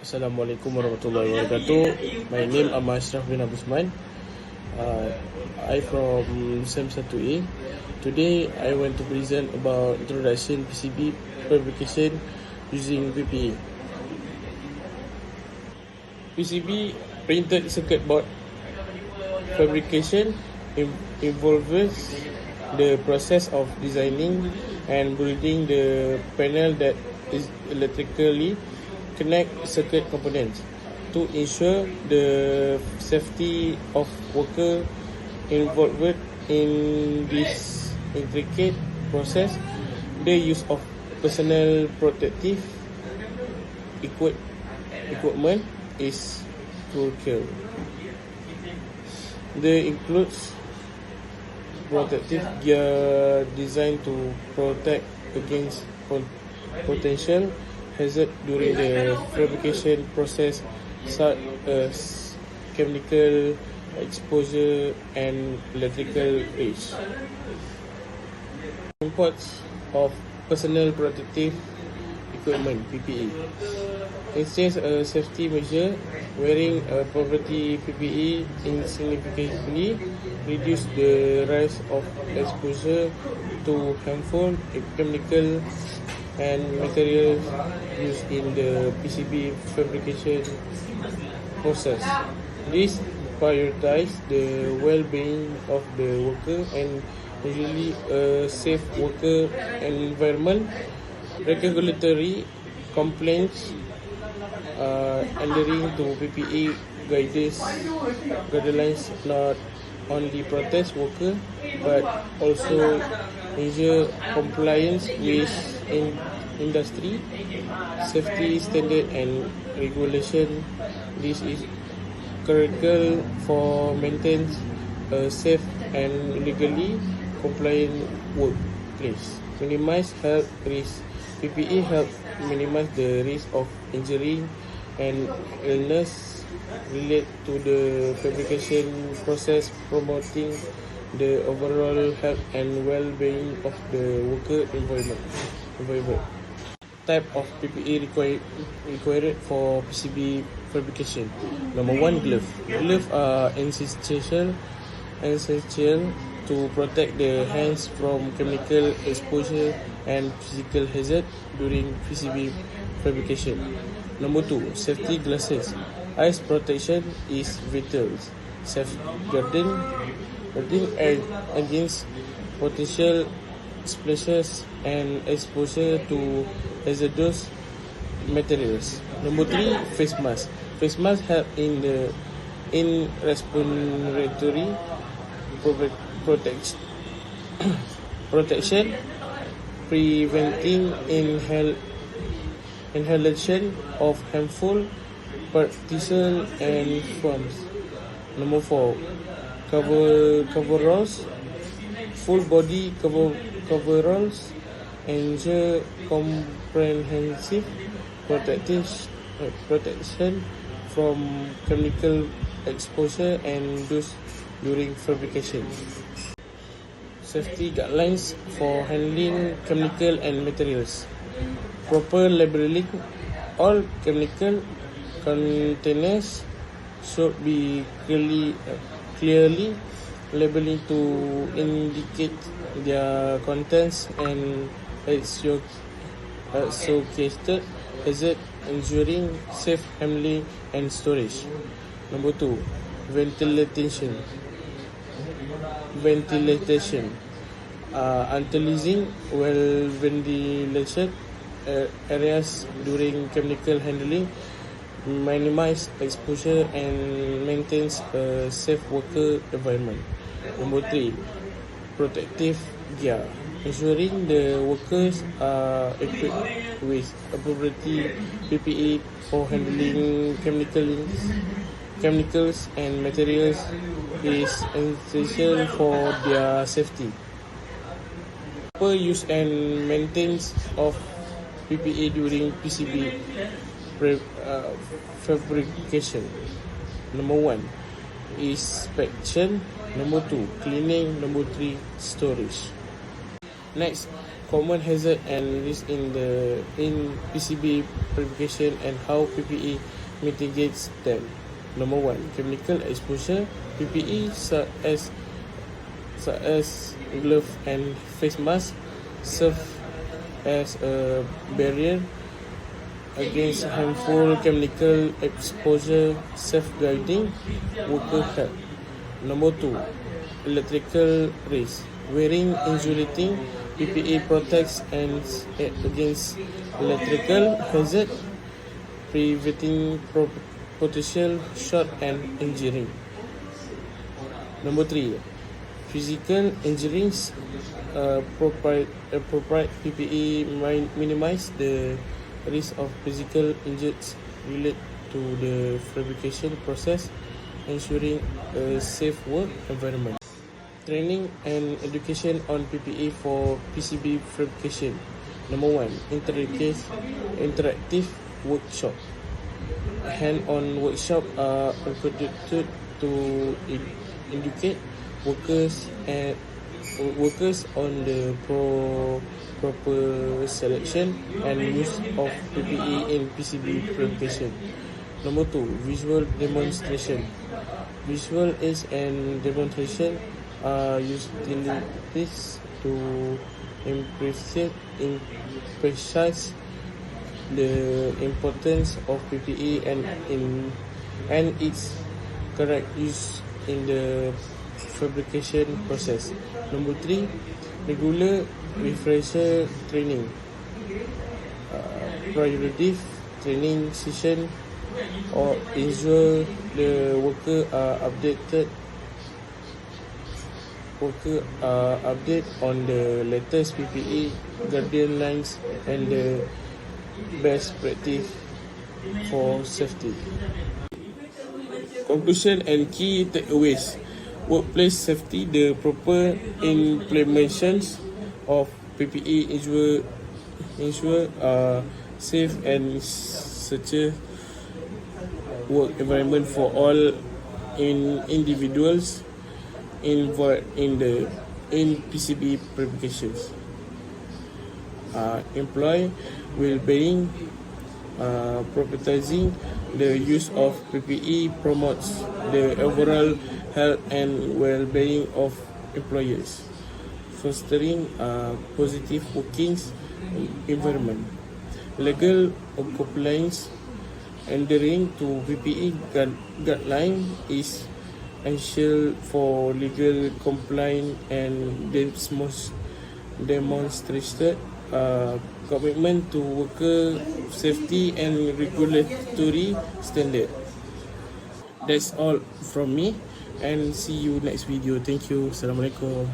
Assalamualaikum warahmatullahi wabarakatuh. My name Ammr.asyraf bin Abusman. I from SEM 1A. Today I want to present about introduction PCB fabrication using PPE. PCB printed circuit board fabrication involves the process of designing and building the panel that is electrically connect circuit components to ensure the safety of worker involved in this intricate process. The use of personal protective equipment is crucial. They includes protective gear designed to protect against potential hazard during the fabrication process, such as chemical exposure and electrical rays. Imports of personal protective equipment (PPE). Instead a safety measure, wearing a property PPE significantly reduce the risk of exposure to harmful chemical and materials used in the PCB fabrication process. This prioritizes the well-being of the worker and usually a safe worker environment. Regulatory complaints adhering to PPE guidelines not only protect worker but also ensure compliance with industry safety standard and regulation. This is critical for maintaining a safe and legally compliant workplace. Minimize health risk. PPE help minimize the risk of injury and illness related to the fabrication process, promoting the overall health and well-being of the worker environment. Type of PPE required for PCB fabrication. Number 1, glove. Gloves are essential to protect the hands from chemical exposure and physical hazard during PCB fabrication. Number 2, safety glasses. Eyes protection is vital, safeguarding against potential splashes and exposure to hazardous materials. Number 3, face mask. Face mask help in respiratory protection, preventing inhalation of harmful particles and fumes. Number 4, coveralls. Full body coveralls ensure comprehensive protection from chemical exposure and use during fabrication. Safety guidelines for handling chemical and materials. Proper labeling. All chemical containers should be clearly labeled to indicate their contents and associated hazard, ensuring safe handling and storage. Number 2, ventilation. Utilizing well ventilated areas during chemical handling minimize exposure and maintains a safe worker environment. Number 3, protective gear. Ensuring the workers are equipped with appropriate PPE for handling chemicals and materials is essential for their safety. Proper use and maintenance of PPE during PCB fabrication. Number 1, inspection. Number 2, cleaning. Number 3, storage. Next, common hazard and risk in PCB fabrication and how PPE mitigates them. Number 1, chemical exposure. PPE such as glove and face mask serve as a barrier against harmful chemical exposure, safeguarding worker health. Number 2, electrical risk. Wearing insulating PPE protects against electrical hazard, preventing potential short and injury. Number 3, physical injuries. Appropriate PPE minimize the risk of physical injuries related to the fabrication process, ensuring a safe work environment. Training and education on PPE for PCB fabrication. Number 1, interactive workshop. Hand-on workshop are conducted to educate workers on the proper selection and use of PPE in PCB fabrication. Number 2, visual demonstration. Visual aids and demonstration are utilities to emphasize the importance of PPE and its correct use in the fabrication process. Number 3, regular refresher training. Periodic training session or ensure the worker are updated on the latest PPE guidelines and the best practice for safety. Conclusion and key takeaways. Workplace safety. The proper implementations of PPE ensure safe and secure work environment for all individuals involved in PCB fabrications. Employee well-being. Prioritizing the use of PPE promotes the overall health and well-being of employees, fostering a positive working environment. Legal compliance. Adhering to PPE guideline is essential for legal compliance and demonstrated commitment to worker safety and regulatory standard. That's all from me and see you next video. Thank you. Assalamualaikum.